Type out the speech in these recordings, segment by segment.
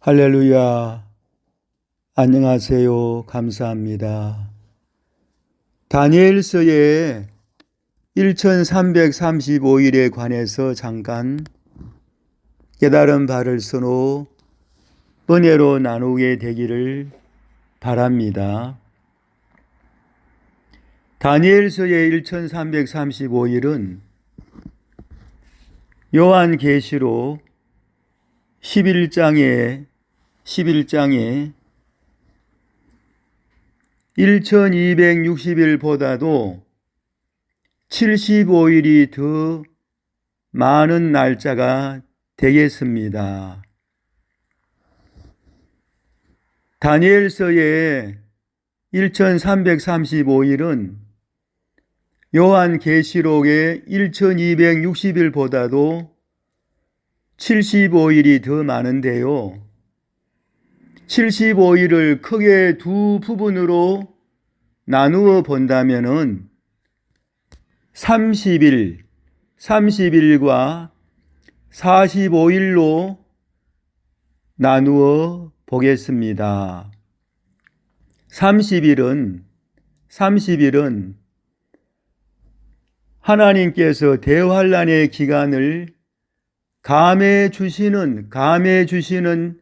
할렐루야. 안녕하세요. 감사합니다. 다니엘서의 1335일에 관해서 잠깐 깨달은 바를 선호 은혜로 나누게 되기를 바랍니다. 다니엘서의 1335일은 요한계시록 11장에 1260일보다도 75일이 더 많은 날짜가 되겠습니다. 다니엘서의 1335일은 요한계시록의 1260일보다도 75일이 더 많은데요. 75일을 크게 두 부분으로 나누어 본다면은 30일과 45일로 나누어 보겠습니다. 30일은 하나님께서 대환란의 기간을 감해 주시는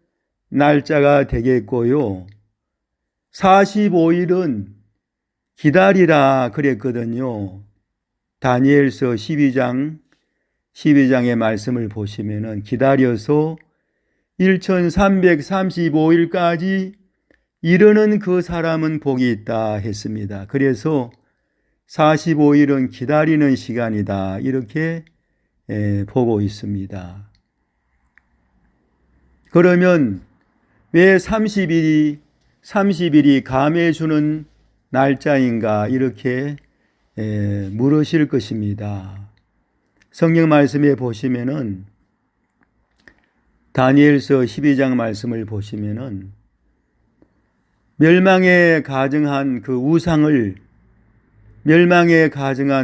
날짜가 되겠고요. 45일은 기다리라 그랬거든요. 다니엘서 12장의 말씀을 보시면은 기다려서 1335일까지 이르는 그 사람은 복이 있다 했습니다. 그래서 45일은 기다리는 시간이다 이렇게 보고 있습니다. 그러면 왜 30일이 감해 주는 날짜인가 이렇게 물으실 것입니다. 성경 말씀에 보시면은 다니엘서 12장 말씀을 보시면은 멸망에 가증한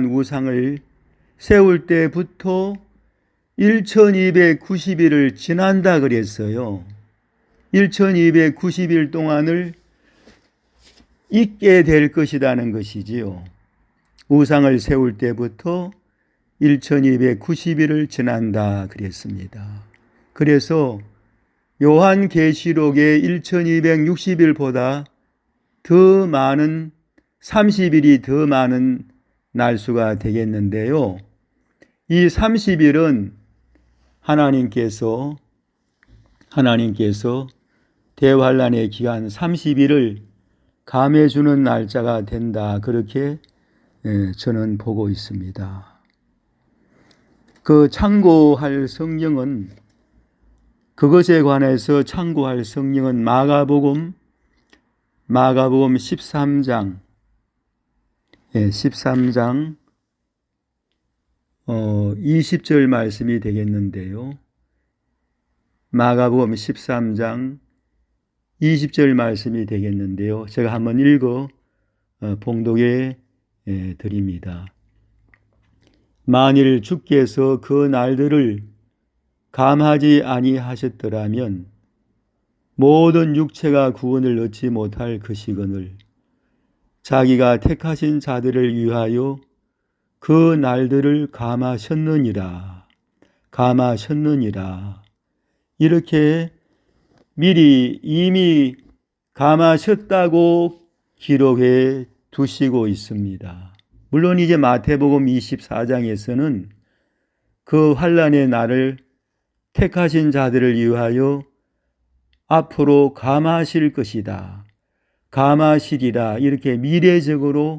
우상을 세울 때부터 1290일을 지난다 그랬어요. 1290일 동안을 있게 될 것이라는 것이지요. 우상을 세울 때부터 1290일을 지난다 그랬습니다. 그래서 요한계시록의 1260일보다 더 많은 30일이 더 많은 날수가 되겠는데요. 이 30일은 하나님께서 대환란의 기간 30일을 감해 주는 날짜가 된다. 그렇게 저는 보고 있습니다. 그것에 관해서 참고할 성경은 마가복음 13장 20절 말씀이 되겠는데요. 마가복음 13장 20절 말씀이 되겠는데요. 제가 한번 읽어 봉독해 드립니다. 만일 주께서 그 날들을 감하지 아니하셨더라면 모든 육체가 구원을 얻지 못할 것이거늘 자기가 택하신 자들을 위하여 그 날들을 감하셨느니라. 이렇게 미리 이미 감하셨다고 기록해 두시고 있습니다. 물론 이제 마태복음 24장에서는 그 환란의 날을 택하신 자들을 위하여 앞으로 감하실 것이다. 감하시리라 이렇게 미래적으로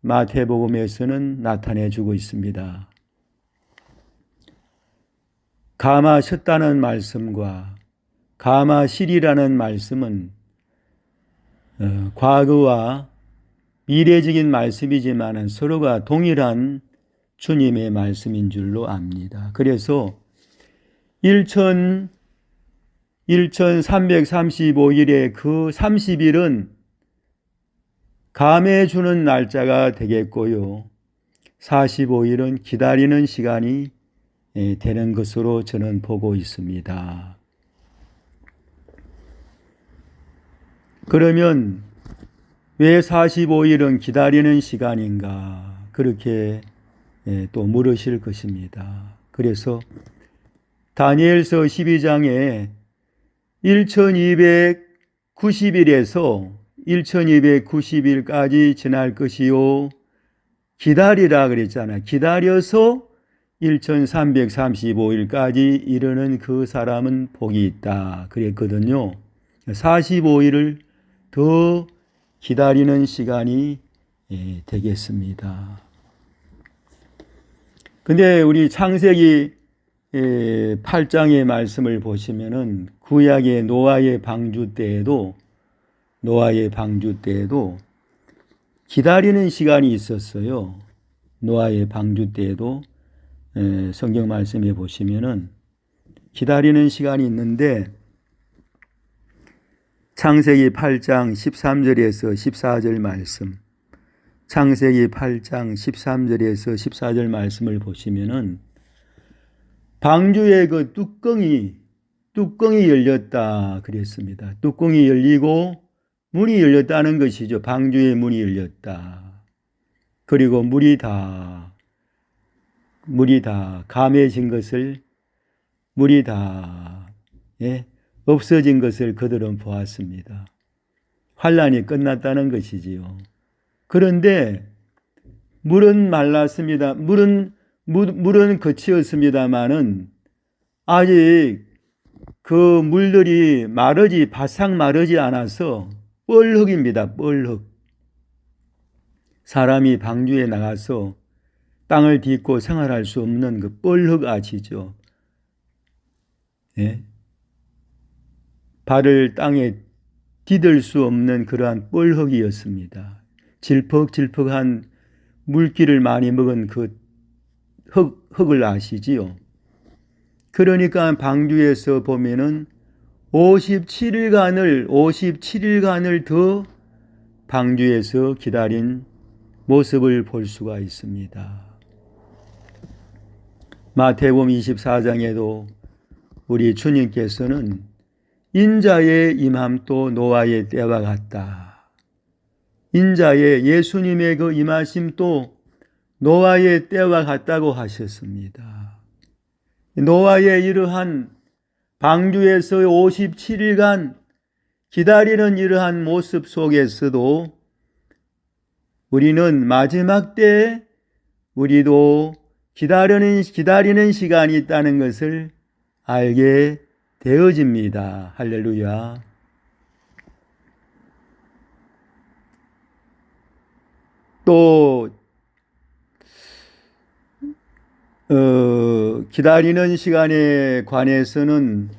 마태복음에서는 나타내 주고 있습니다. 감하셨다는 말씀과 감하시리라는 말씀은 과거와 미래적인 말씀이지만 서로가 동일한 주님의 말씀인 줄로 압니다. 그래서 1335일의 그 30일은 감해 주는 날짜가 되겠고요. 45일은 기다리는 시간이 되는 것으로 저는 보고 있습니다. 그러면 왜 45일은 기다리는 시간인가? 그렇게 또 물으실 것입니다. 그래서 다니엘서 12장에 1290일에서 1290일까지 지날 것이요. 기다리라 그랬잖아요. 기다려서 1335일까지 이르는 그 사람은 복이 있다 그랬거든요. 45일을 더 기다리는 시간이 되겠습니다. 근데 우리 창세기 8장의 말씀을 보시면은 구약의 노아의 방주 때에도 기다리는 시간이 있었어요. 노아의 방주 때에도 성경 말씀에 보시면은 기다리는 시간이 있는데 창세기 8장 13절에서 14절 말씀, 창세기 8장 13절에서 14절 말씀을 보시면은 방주의 그 뚜껑이 열렸다 그랬습니다. 뚜껑이 열리고 문이 열렸다는 것이죠. 방주의 문이 열렸다. 그리고 물이 다 감해진 것을, 물이 다 없어진 것을 그들은 보았습니다. 환란이 끝났다는 것이지요. 그런데 물은 말랐습니다. 물은 거치었습니다마는 아직 그 물들이 바싹 마르지 않아서 뻘흙입니다. 뻘흙. 사람이 방주에 나가서 땅을 딛고 생활할 수 없는 그 뻘흙 아시죠? 발을 땅에 디딜 수 없는 그러한 뻘흙이었습니다. 질퍽질퍽한 물기를 많이 먹은 그 흙을 아시지요? 그러니까 방주에서 보면은 57일간을 더 방주에서 기다린 모습을 볼 수가 있습니다. 마태복음 24장에도 우리 주님께서는 인자의 임함도 노아의 때와 같다. 인자의 예수님의 그 임하심도 노아의 때와 같다고 하셨습니다. 노아의 이러한 방주에서 57일간 기다리는 이러한 모습 속에서도 우리는 마지막 때 우리도 기다리는 시간이 있다는 것을 알게 되어집니다. 할렐루야. 또 기다리는 시간에 관해서는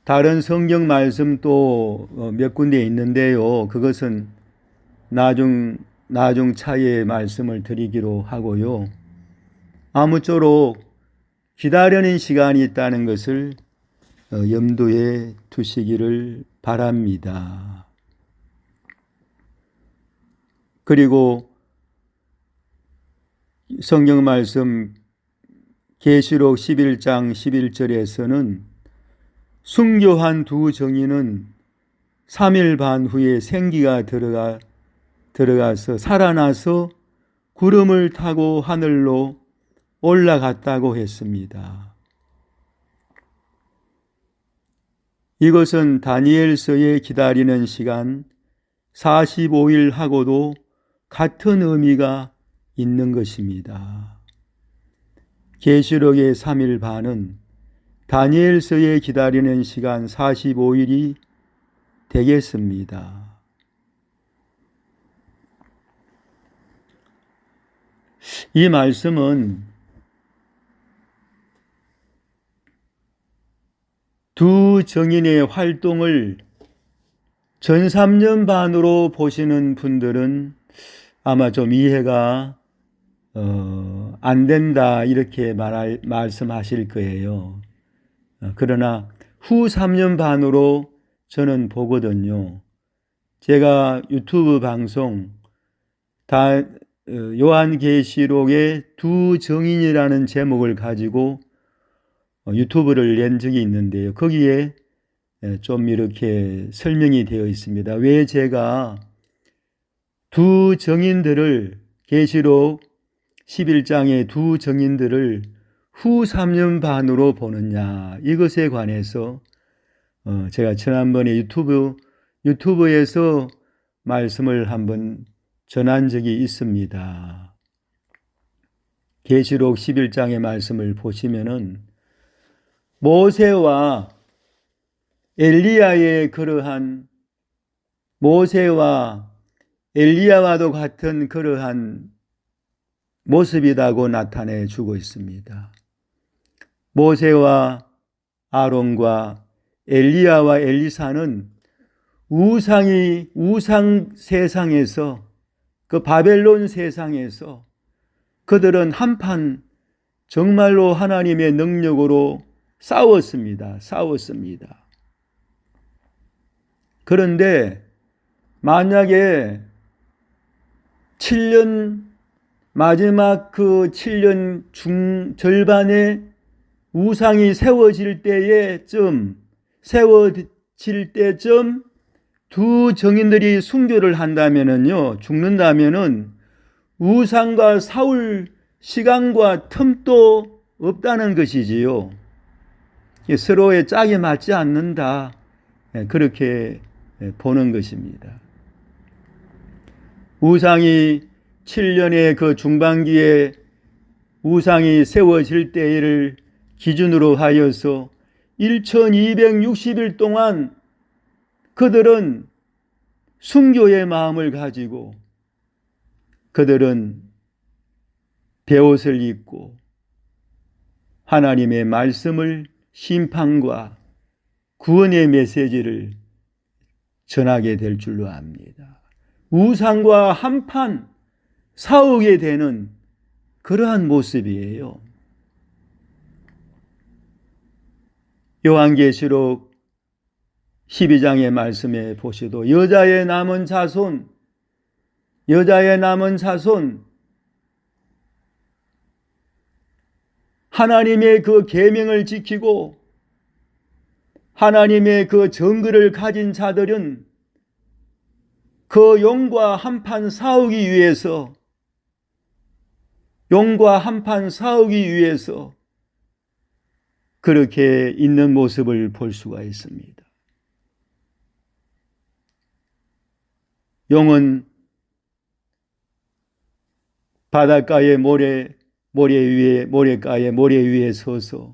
다른 성경 말씀 또 몇 군데 있는데요. 그것은 나중 차에 말씀을 드리기로 하고요. 아무쪼록 기다리는 시간이 있다는 것을 염두에 두시기를 바랍니다. 그리고 성경 말씀 계시록 11장 11절에서는 순교한 두 정인은 3일 반 후에 생기가 들어가서 살아나서 구름을 타고 하늘로 올라갔다고 했습니다. 이것은 다니엘서에 기다리는 시간 45일하고도 같은 의미가 있는 것입니다. 계시록의 3일 반은 다니엘서에 기다리는 시간 45일이 되겠습니다. 이 말씀은 두 정인의 활동을 전 3년 반으로 보시는 분들은 아마 좀 이해가 안 된다 이렇게 말씀하실 거예요. 그러나 후 3년 반으로 저는 보거든요. 제가 유튜브 방송 요한계시록의 두 정인이라는 제목을 가지고 유튜브를 낸 적이 있는데요. 거기에 좀 이렇게 설명이 되어 있습니다. 왜 제가 두 정인들을 계시록 11장의 두 정인들을 후 3년 반으로 보느냐, 이것에 관해서 제가 지난번에 유튜브에서 말씀을 한번 전한 적이 있습니다. 계시록 11장의 말씀을 보시면은 모세와 엘리야의 그러한, 모세와 엘리야와도 같은 그러한 모습이라고 나타내 주고 있습니다. 모세와 아론과 엘리야와 엘리사는 우상 세상에서, 그 바벨론 세상에서 그들은 한판 정말로 하나님의 능력으로 싸웠습니다. 그런데 만약에 7년, 마지막 그 7년 절반에 우상이 세워질 때쯤 두 정인들이 순교를 한다면은요, 죽는다면은 우상과 싸울 시간과 틈도 없다는 것이지요. 서로의 짝이 맞지 않는다, 그렇게 보는 것입니다. 우상이 7년의 그 중반기에 우상이 세워질 때를 기준으로 하여서 1260일 동안 그들은 순교의 마음을 가지고 그들은 베옷을 입고 하나님의 말씀을, 심판과 구원의 메시지를 전하게 될 줄로 압니다. 우상과 한판 싸우게 되는 그러한 모습이에요. 요한계시록 12장의 말씀에 보셔도 여자의 남은 자손, 하나님의 그 계명을 지키고 하나님의 그 정글을 가진 자들은 그 용과 한판 싸우기 위해서 그렇게 있는 모습을 볼 수가 있습니다. 용은 바닷가의 모래가의 모래 위에 서서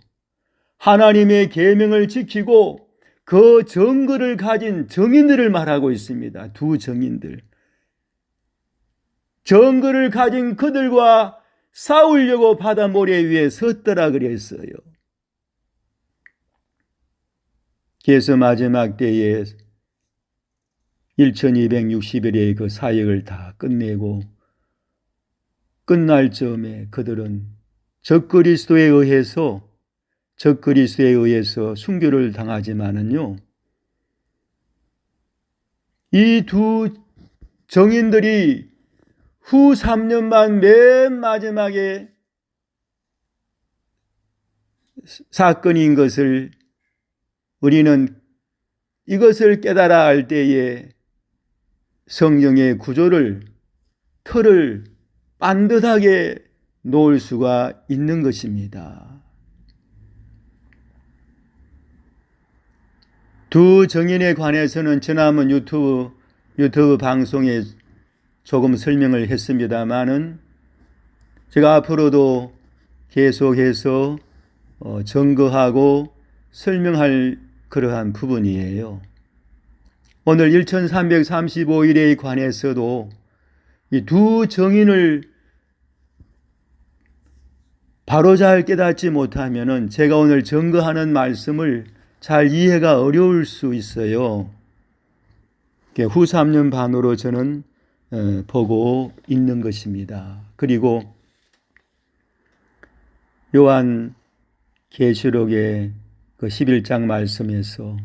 하나님의 계명을 지키고 그 정글을 가진 정인들을 말하고 있습니다. 두 정인들. 정글을 가진 그들과 싸우려고 바다 모래 위에 섰더라 그랬어요. 그래서 마지막 때에 1260일의 그 사역을 다 끝내고 끝날 즈음에 그들은 적그리스도에 의해서 순교를 당하지만은요, 이 두 정인들이 후 3년만 맨 마지막에 사건인 것을 우리는 이것을 깨달아 알 때에 성경의 틀을 반듯하게 놓을 수가 있는 것입니다. 두 정인에 관해서는 지난번 유튜브 방송에 조금 설명을 했습니다만은 제가 앞으로도 계속해서 증거하고 설명할 그러한 부분이에요. 오늘 1335일에 관해서도 이 두 정인을 바로 잘 깨닫지 못하면은 제가 오늘 증거하는 말씀을 잘 이해가 어려울 수 있어요. 후 3년 반으로 저는 보고 있는 것입니다. 그리고 요한 계시록의 그 11장 말씀에서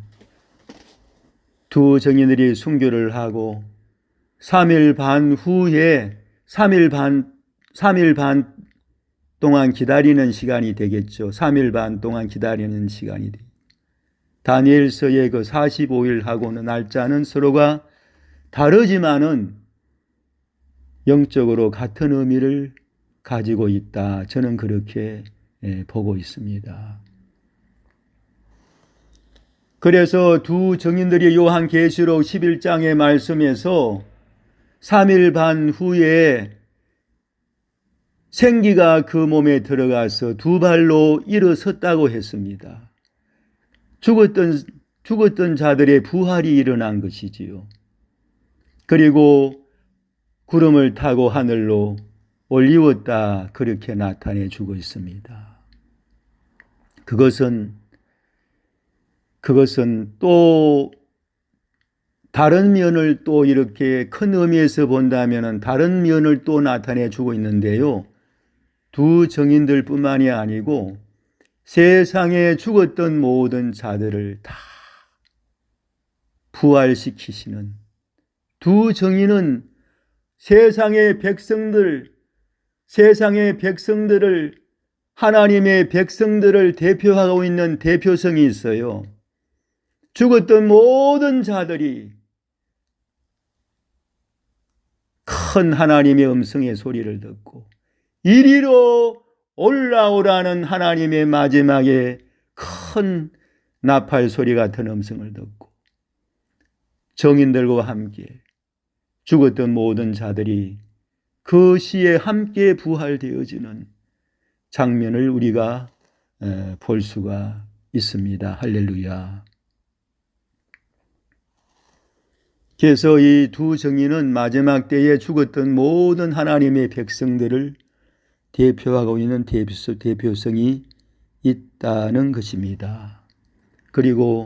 두 정인들이 순교를 하고 3일 반 동안 기다리는 시간이 되겠죠. 3일 반 동안 기다리는 시간이 돼. 다니엘서의 그 45일하고는 날짜는 서로가 다르지만은 영적으로 같은 의미를 가지고 있다. 저는 그렇게 보고 있습니다. 그래서 두 증인들이 요한계시록 11장의 말씀에서 3일 반 후에 생기가 그 몸에 들어가서 두 발로 일어섰다고 했습니다. 죽었던 자들의 부활이 일어난 것이지요. 그리고 구름을 타고 하늘로 올리웠다, 그렇게 나타내 주고 있습니다. 그것은 또 다른 면을 또 이렇게 큰 의미에서 본다면 다른 면을 또 나타내 주고 있는데요. 두 증인들 뿐만이 아니고 세상에 죽었던 모든 자들을 다 부활시키시는 두 증인은 세상의 백성들을, 하나님의 백성들을 대표하고 있는 대표성이 있어요. 죽었던 모든 자들이 큰 하나님의 음성의 소리를 듣고 이리로 올라오라는 하나님의 마지막에 큰 나팔 소리 같은 음성을 듣고 정인들과 함께 죽었던 모든 자들이 그 시에 함께 부활되어지는 장면을 우리가 볼 수가 있습니다. 할렐루야. 그래서 이 두 증인은 마지막 때에 죽었던 모든 하나님의 백성들을 대표하고 있는 대표성이 있다는 것입니다. 그리고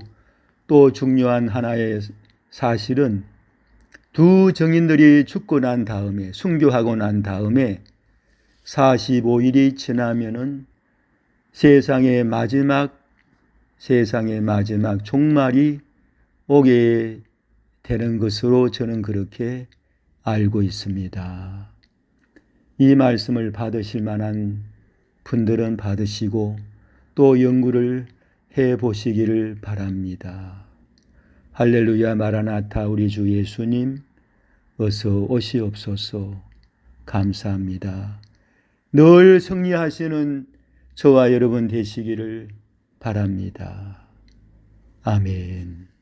또 중요한 하나의 사실은 두 증인들이 죽고 난 다음에, 순교하고 난 다음에 45일이 지나면은 세상의 마지막 종말이 오게 되는 것으로 저는 그렇게 알고 있습니다. 이 말씀을 받으실 만한 분들은 받으시고 또 연구를 해 보시기를 바랍니다. 할렐루야. 마라나타. 우리 주 예수님 어서 오시옵소서. 감사합니다. 늘 승리하시는 저와 여러분 되시기를 바랍니다. 아멘.